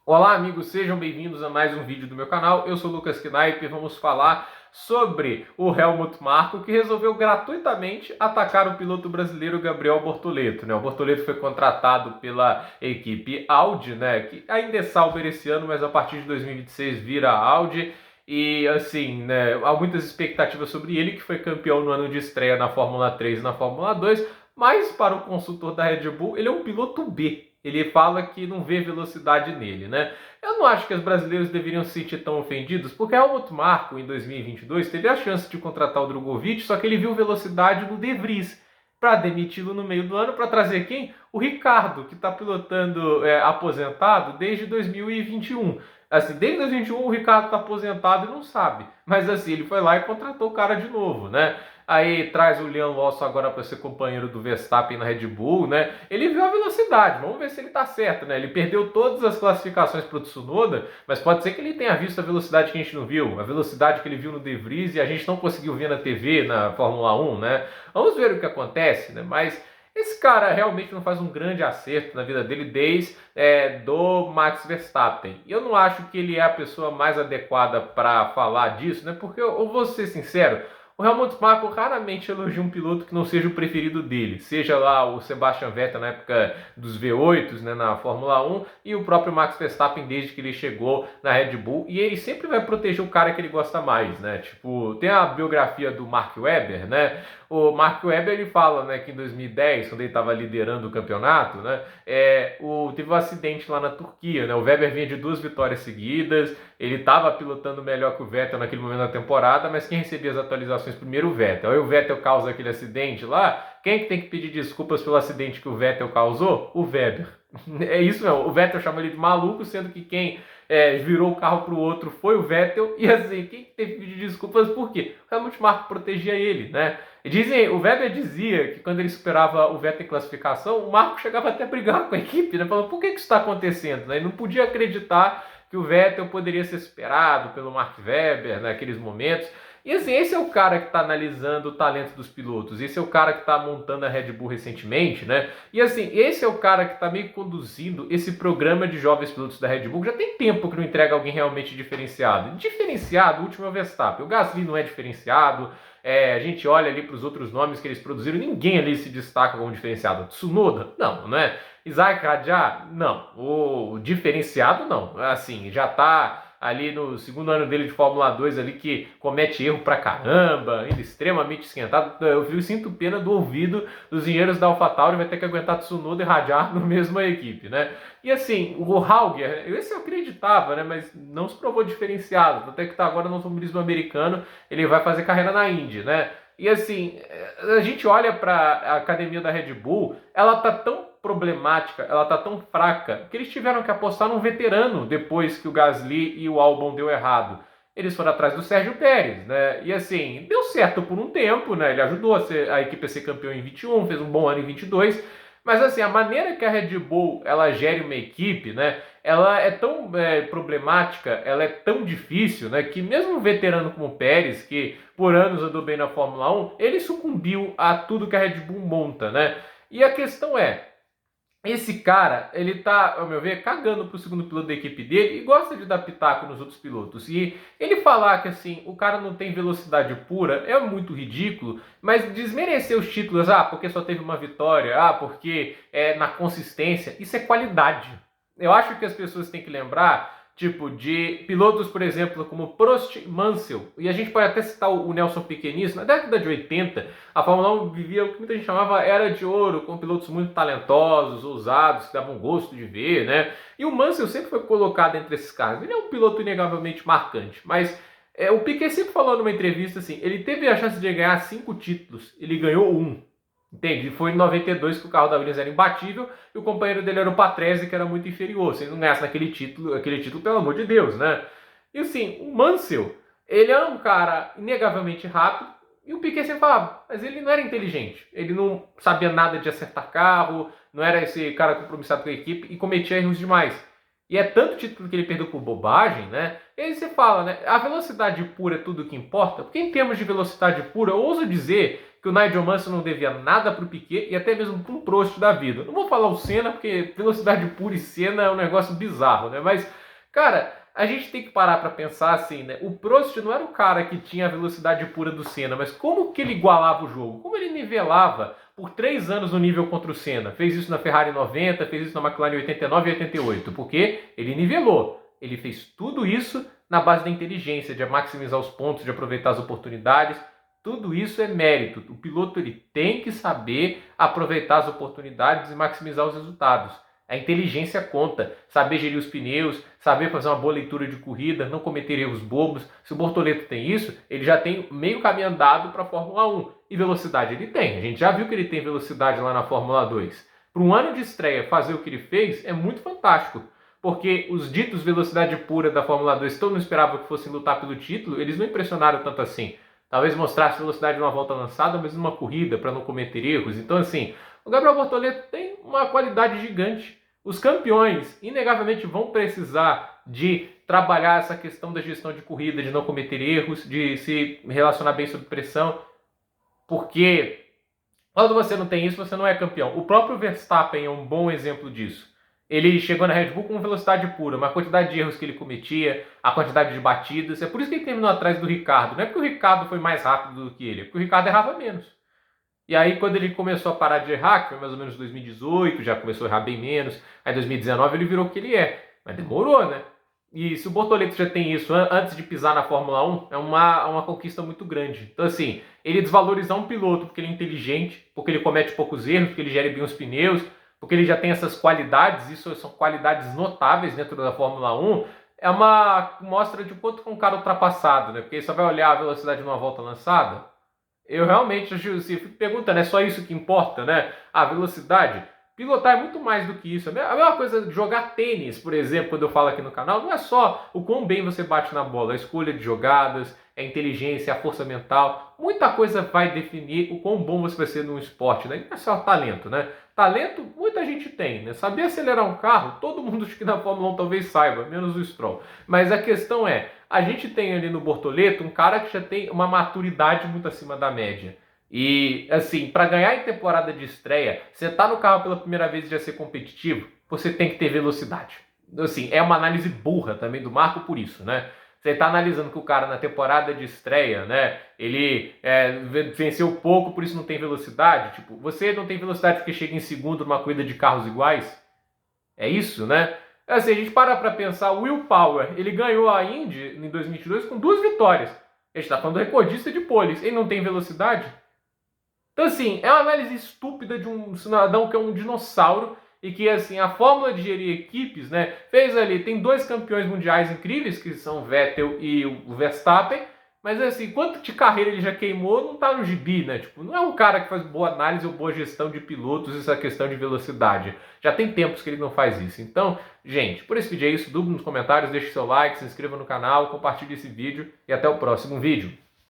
Olá amigos, sejam bem-vindos a mais um vídeo do meu canal. Eu sou o Lucas Knaip e vamos falar sobre o Helmut Marko, que resolveu gratuitamente atacar o piloto brasileiro Gabriel Bortoleto. O Bortoleto foi contratado pela equipe Audi, que ainda é Sauber esse ano, mas a partir de 2026 vira Audi. E assim, há muitas expectativas sobre ele, que foi campeão no ano de estreia na Fórmula 3 e na Fórmula 2, mas para o consultor da Red Bull, ele é um piloto B. Ele fala que não vê velocidade nele, Eu não acho que os brasileiros deveriam se sentir tão ofendidos, porque Helmut Marko, em 2022, teve a chance de contratar o Drogovic, só que ele viu velocidade no De Vries para demiti-lo no meio do ano, para trazer quem? O Ricardo, que está pilotando aposentado desde 2021. Assim, desde 2021 o Ricardo está aposentado e não sabe. Mas assim, ele foi lá e contratou o cara de novo, Aí traz o Liam Lawson agora para ser companheiro do Verstappen na Red Bull, Ele viu a velocidade, vamos ver se ele tá certo, Ele perdeu todas as classificações para o Tsunoda, mas pode ser que ele tenha visto a velocidade que a gente não viu, a velocidade que ele viu no De Vries e a gente não conseguiu ver na TV, na Fórmula 1, Vamos ver o que acontece, Mas esse cara realmente não faz um grande acerto na vida dele desde do Max Verstappen. E eu não acho que ele é a pessoa mais adequada para falar disso, Porque eu vou ser sincero, o Helmut Marko raramente elogia um piloto que não seja o preferido dele, seja lá o Sebastian Vettel na época dos V8s, na Fórmula 1, e o próprio Max Verstappen desde que ele chegou na Red Bull, e ele sempre vai proteger o cara que ele gosta mais, Tipo, tem a biografia do Mark Webber, O Mark Webber, ele fala, que em 2010, quando ele estava liderando o campeonato, teve um acidente lá na Turquia, O Webber vinha de 2 vitórias seguidas, ele estava pilotando melhor que o Vettel naquele momento da temporada, mas quem recebia as atualizações primeiro o Vettel. Aí o Vettel causa aquele acidente lá, quem é que tem que pedir desculpas pelo acidente que o Vettel causou? O Webber. É isso mesmo, o Vettel chama ele de maluco, sendo que quem virou o carro para o outro foi o Vettel, e assim, quem teve que pedir desculpas por quê? O Helmut Marko protegia ele, o Webber dizia que quando ele superava o Vettel em classificação, o Marko chegava até a brigar com a equipe, Falando, por que isso está acontecendo, Ele não podia acreditar que o Vettel poderia ser superado pelo Mark Webber naqueles momentos. E assim, esse é o cara que está analisando o talento dos pilotos, esse é o cara que está montando a Red Bull recentemente, E assim, esse é o cara que está meio conduzindo esse programa de jovens pilotos da Red Bull, que já tem tempo que não entrega alguém realmente diferenciado. Diferenciado, o último é o Verstappen. O Gasly não é diferenciado, a gente olha ali para os outros nomes que eles produziram, ninguém ali se destaca como diferenciado. Tsunoda? Não é? Isaac Hadjar? Não. O diferenciado, não. Assim, já está ali no segundo ano dele de Fórmula 2 ali, que comete erro pra caramba, ainda extremamente esquentado. Eu sinto pena do ouvido dos engenheiros da AlphaTauri, vai ter que aguentar Tsunoda e Hadjar na mesma equipe, E assim, o Hauger, esse eu acreditava, mas não se provou diferenciado, até que tá agora no automobilismo americano, ele vai fazer carreira na Indy, E assim, a gente olha para a academia da Red Bull, ela tá tão problemática, ela tá tão fraca, que eles tiveram que apostar num veterano depois que o Gasly e o Albon deu errado. Eles foram atrás do Sérgio Pérez, E assim, deu certo por um tempo, Ele ajudou a equipe a ser campeão em 21, fez um bom ano em 22, mas assim, a maneira que a Red Bull ela gere uma equipe, ela é tão problemática, ela é tão difícil, que mesmo um veterano como o Pérez, que por anos andou bem na Fórmula 1, ele sucumbiu a tudo que a Red Bull monta, E a questão é, esse cara, ele tá, ao meu ver, cagando pro segundo piloto da equipe dele e gosta de dar pitaco nos outros pilotos. E ele falar que, assim, o cara não tem velocidade pura é muito ridículo, mas desmerecer os títulos, porque só teve uma vitória, porque é na consistência, isso é qualidade. Eu acho que as pessoas têm que lembrar, tipo, de pilotos, por exemplo, como Prost e Mansell, e a gente pode até citar o Nelson Piquet. Na década de 80, a Fórmula 1 vivia o que muita gente chamava era de ouro, com pilotos muito talentosos, ousados, que davam gosto de ver, E o Mansell sempre foi colocado entre esses caras. Ele é um piloto inegavelmente marcante, mas o Piquet sempre falou numa entrevista assim, ele teve a chance de ganhar 5 títulos, ele ganhou um. Entende? Foi em 92 que o carro da Williams era imbatível e o companheiro dele era o Patrese, que era muito inferior. Se ele não ganhasse aquele título, pelo amor de Deus, E assim, o Mansell, ele é um cara inegavelmente rápido e o Piquet sempre falava, mas ele não era inteligente. Ele não sabia nada de acertar carro, não era esse cara compromissado com a equipe e cometia erros demais. E é tanto título que ele perdeu por bobagem, E aí você fala, a velocidade pura é tudo o que importa? Porque em termos de velocidade pura, eu ouso dizer que que o Nigel Mansell não devia nada pro Piquet e até mesmo pro Prost da vida. Não vou falar o Senna, porque velocidade pura e Senna é um negócio bizarro, né? Mas, cara, a gente tem que parar para pensar assim, né? O Prost não era o cara que tinha a velocidade pura do Senna, mas como que ele igualava o jogo? Como ele nivelava por 3 anos o nível contra o Senna? Fez isso na Ferrari 90, fez isso na McLaren 89 e 88, porque ele nivelou. Ele fez tudo isso na base da inteligência, de maximizar os pontos, de aproveitar as oportunidades. Tudo isso é mérito. O piloto ele tem que saber aproveitar as oportunidades e maximizar os resultados. A inteligência conta, saber gerir os pneus, saber fazer uma boa leitura de corrida, não cometer erros bobos. Se o Bortoleto tem isso, ele já tem meio caminho andado para a Fórmula 1. E velocidade ele tem. A gente já viu que ele tem velocidade lá na Fórmula 2. Para um ano de estreia fazer o que ele fez é muito fantástico. Porque os ditos velocidade pura da Fórmula 2, todo mundo esperava que fossem lutar pelo título, eles não impressionaram tanto assim. Talvez mostrasse velocidade numa volta lançada, mas numa corrida, para não cometer erros. Então, assim, o Gabriel Bortoleto tem uma qualidade gigante. Os campeões, inegavelmente, vão precisar de trabalhar essa questão da gestão de corrida, de não cometer erros, de se relacionar bem sob pressão, porque quando você não tem isso, você não é campeão. O próprio Verstappen é um bom exemplo disso. Ele chegou na Red Bull com velocidade pura, mas a quantidade de erros que ele cometia, a quantidade de batidas, é por isso que ele terminou atrás do Ricardo. Não é porque o Ricardo foi mais rápido do que ele, é porque o Ricardo errava menos. E aí quando ele começou a parar de errar, que foi mais ou menos 2018, já começou a errar bem menos, aí em 2019 ele virou o que ele é. Mas demorou, né? E se o Bortoleto já tem isso antes de pisar na Fórmula 1, é uma conquista muito grande. Então assim, ele desvalorizar um piloto porque ele é inteligente, porque ele comete poucos erros, porque ele gere bem os pneus, porque ele já tem essas qualidades, isso são qualidades notáveis dentro da Fórmula 1, é uma mostra de quanto que um cara ultrapassado, né? Porque você vai olhar a velocidade numa volta lançada, eu realmente fico perguntando, é só isso que importa, né? A velocidade. Pilotar é muito mais do que isso. A mesma coisa de jogar tênis, por exemplo, quando eu falo aqui no canal, não é só o quão bem você bate na bola, a escolha de jogadas, a inteligência, a força mental. Muita coisa vai definir o quão bom você vai ser num esporte, né? Não é só talento, né? Talento, muita gente tem, né? Saber acelerar um carro, todo mundo que na Fórmula 1 talvez saiba, menos o Stroll. Mas a questão é, a gente tem ali no Bortoleto um cara que já tem uma maturidade muito acima da média. E, assim, para ganhar em temporada de estreia, você tá no carro pela primeira vez e já ser competitivo, você tem que ter velocidade. Assim, é uma análise burra também do Marco por isso, né? Você tá analisando que o cara na temporada de estreia, né, ele venceu pouco, por isso não tem velocidade. Tipo, você não tem velocidade porque chega em segundo numa corrida de carros iguais? É isso, né? Assim, a gente para pra pensar, o Will Power, ele ganhou a Indy em 2022 com 2 vitórias. A gente tá falando do recordista de poles, ele não tem velocidade? Então, assim, é uma análise estúpida de um cidadão que é um dinossauro e que, assim, a fórmula de gerir equipes, né, fez ali, tem 2 campeões mundiais incríveis, que são o Vettel e o Verstappen, mas, assim, quanto de carreira ele já queimou, não tá no gibi, né, tipo, não é um cara que faz boa análise ou boa gestão de pilotos, essa questão de velocidade. Já tem tempos que ele não faz isso. Então, gente, por esse vídeo é isso, dúvida nos comentários, deixe seu like, se inscreva no canal, compartilhe esse vídeo e até o próximo vídeo.